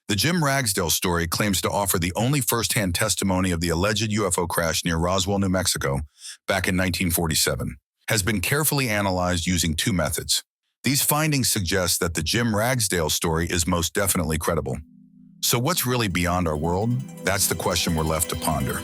The Jim Ragsdale story claims to offer the only first-hand testimony of the alleged UFO crash near Roswell, New Mexico, back in 1947, has been carefully analyzed using two methods. These findings suggest that the Jim Ragsdale story is most definitely credible. So what's really beyond our world? That's the question we're left to ponder.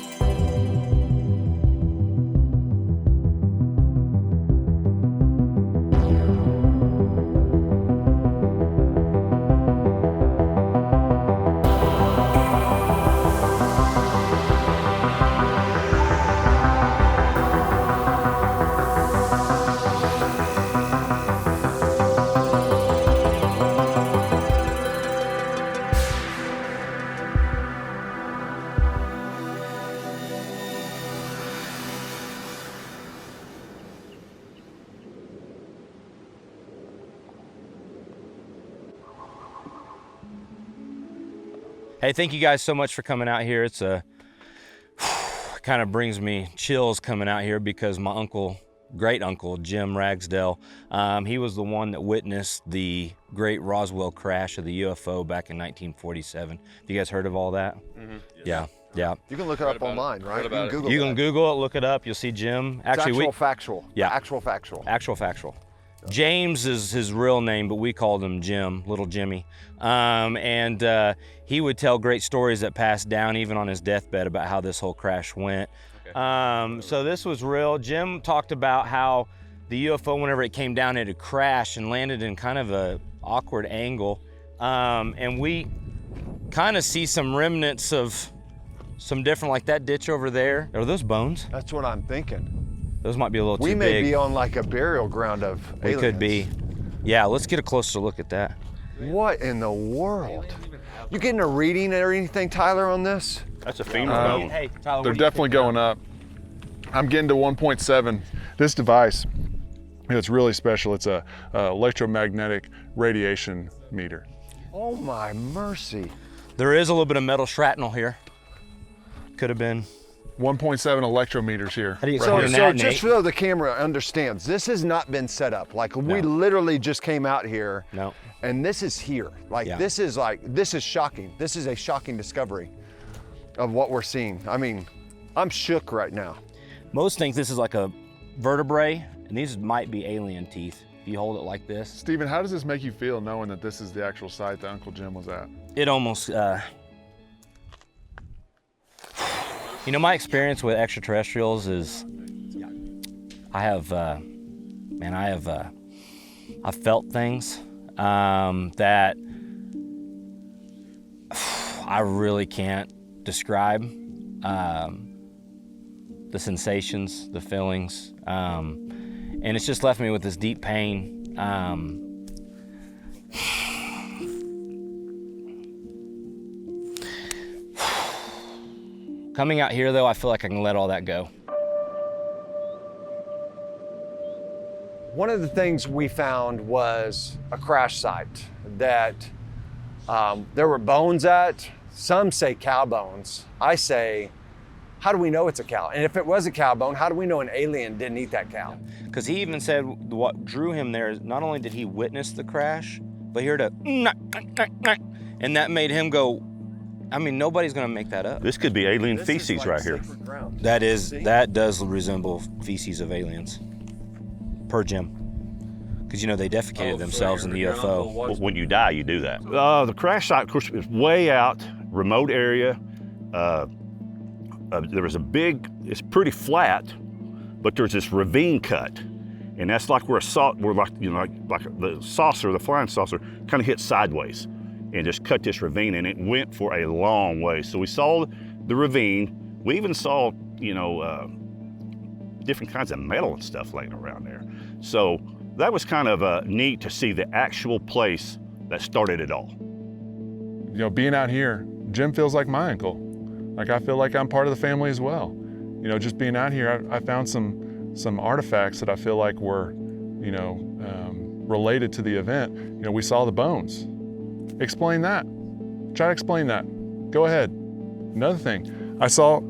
Hey, thank you guys so much for coming out here. It's kind of brings me chills coming out here because my uncle, great uncle, Jim Ragsdale, he was the one that witnessed the great Roswell crash of the UFO back in 1947. Have you guys heard of all that? Mm-hmm. Yeah. Yeah. You can look it up online, right? You can Google it, look it up. You'll see Jim. Actually, factual. Yeah. Actual factual. Actual factual. James is his real name, but we called him Jim, Little Jimmy. He would tell great stories that passed down even on his deathbed about how this whole crash went. Okay. So this was real. Jim talked about how the UFO, whenever it came down, it had crashed and landed in kind of a awkward angle. And we kind of see some remnants of some different, like that ditch over there. Are those bones? That's what I'm thinking. Those might be a little too big. We may be on like a burial ground of aliens. We could be. Yeah, let's get a closer look at that. What in the world? You getting a reading or anything, Tyler, on this? That's a femur bone. Hey, Tyler, They're definitely going up. I'm getting to 1.7. This device, it's really special. It's a electromagnetic radiation meter. Oh my mercy. There is a little bit of metal shrapnel here. Could have been. 1.7 electrometers here. How do you So that, just Nate? so the camera understands, this has not been set up. Like we literally just came out here. No. And this is here. Like this is shocking. This is a shocking discovery of what we're seeing. I mean, I'm shook right now. Most think this is like a vertebrae, and these might be alien teeth. If you hold it like this. Stephen, how does this make you feel knowing that this is the actual site that Uncle Jim was at? It almost, you know, my experience with extraterrestrials is I've felt things that I really can't describe. The sensations, the feelings, and it's just left me with this deep pain. Coming out here though, I feel like I can let all that go. One of the things we found was a crash site that there were bones at. Some say cow bones. I say, how do we know it's a cow? And if it was a cow bone, how do we know an alien didn't eat that cow? Because he even said what drew him there is not only did he witness the crash, but he heard a and that made him go, I mean, nobody's gonna make that up. This could be alien feces like right here. That does resemble feces of aliens, per Jim. Because you know they defecated themselves in the UFO. When you die, you do that. The crash site, of course, is way out, remote area. There was it's pretty flat, but there's this ravine cut, and that's like where like the saucer, the flying saucer, kind of hit sideways, and just cut this ravine, and it went for a long way. So we saw the ravine. We even saw, different kinds of metal and stuff laying around there. So that was kind of neat to see the actual place that started it all. You know, being out here, Jim feels like my uncle. Like I feel like I'm part of the family as well. You know, just being out here, I found some artifacts that I feel like were, related to the event. You know, we saw the bones. Explain that. Try to explain that. Go ahead. Another thing, I saw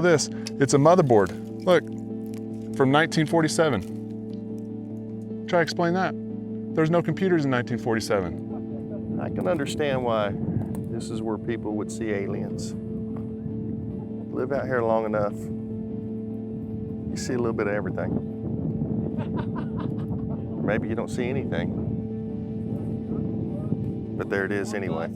this. It's a motherboard. Look, from 1947. Try to explain that. There's no computers in 1947. I can understand why This is where people would see aliens. Live out here long enough, you see a little bit of everything. Maybe you don't see anything, but there it is anyway.